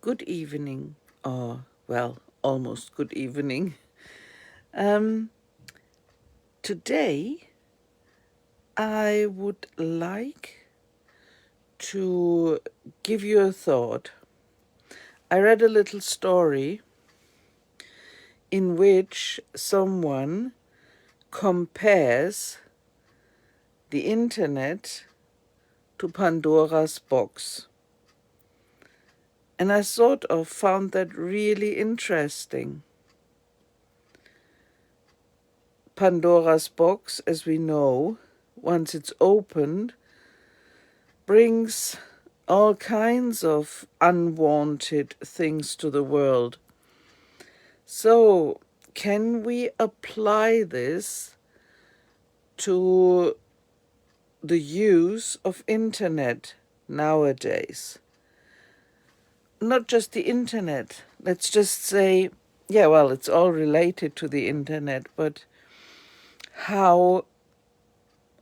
Good evening, or well, almost good evening. Um, Today, I would like to give you a thought. I read a little story in which someone compares the internet to Pandora's box. And I found that really interesting. Pandora's box, as we know, once it's opened, brings all kinds of unwanted things to the world. So, can we apply this to the use of internet nowadays? Not just the internet. Let's just say, yeah, well, it's all related to the internet, but how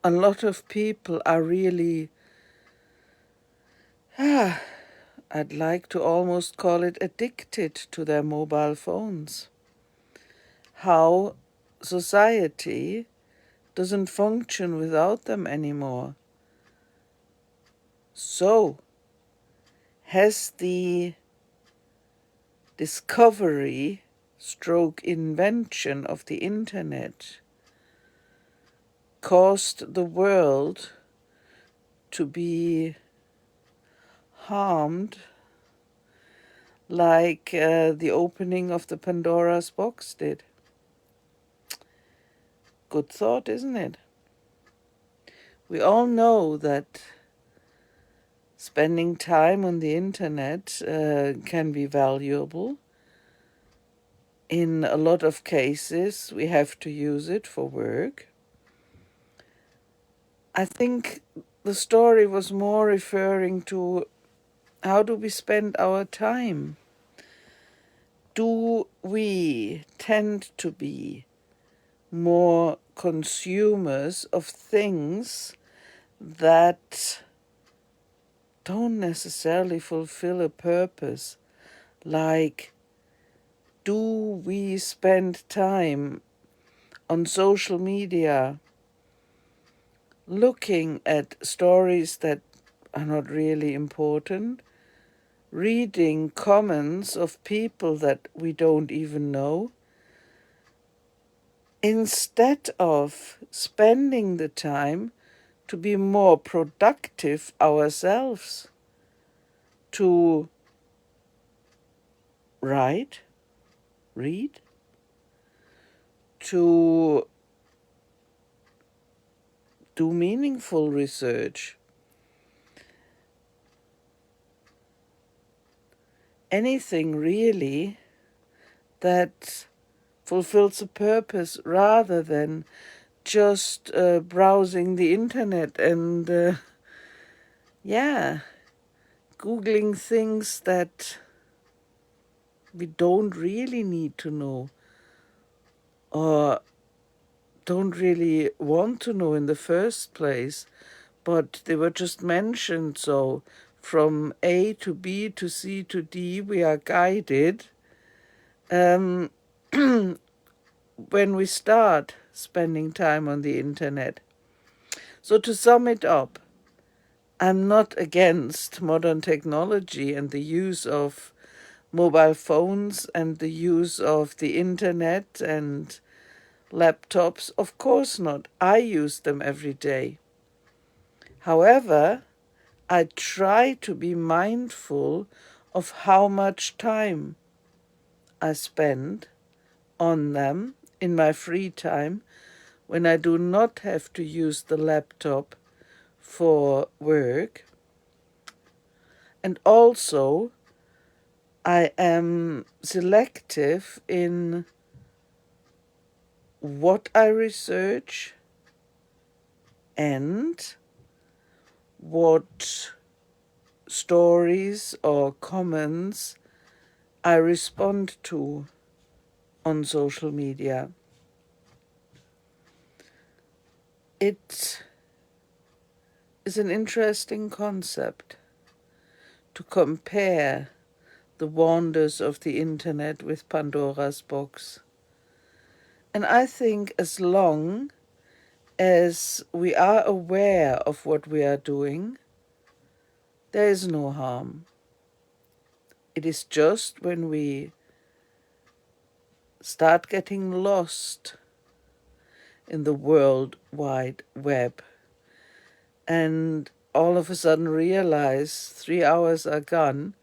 a lot of people are really, I'd like to almost call it addicted to their mobile phones. How society doesn't function without them anymore. So, has the discovery stroke invention of the internet caused the world to be harmed like the opening of the Pandora's box did? Good thought, isn't it? We all know that spending time on the internet can be valuable. In a lot of cases, we have to use it for work. I think the story was more referring to how do we spend our time? Do we tend to be more consumers of things that don't necessarily fulfill a purpose? Like, do we spend time on social media looking at stories that are not really important, reading comments of people that we don't even know, instead of spending the time to be more productive ourselves, to write, read, to do meaningful research, anything really that fulfills a purpose rather than just browsing the internet and, Googling things that we don't really need to know or don't really want to know in the first place, but they were just mentioned. So from A to B to C to D, we are guided when we start spending time on the internet. So to sum it up, I'm not against modern technology and the use of mobile phones and the use of the internet and laptops. Of course not. I use them every day. However, I try to be mindful of how much time I spend on them in my free time when I do not have to use the laptop for work. And also, I am selective in what I research and what stories or comments I respond to on social media. It is an interesting concept to compare the wonders of the internet with Pandora's box. And I think as long as we are aware of what we are doing, there is no harm. It is just when we start getting lost in the World Wide Web and all of a sudden realize 3 hours are gone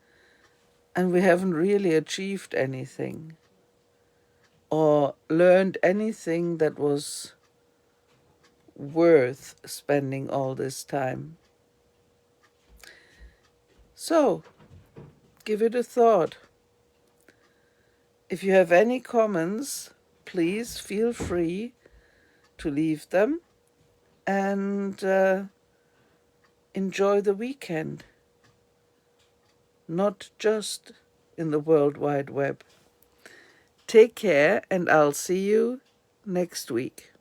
and we haven't really achieved anything or learned anything that was worth spending all this time. So, give it a thought. If you have any comments, please feel free to leave them and enjoy the weekend, not just in the World Wide Web. Take care, and I'll see you next week.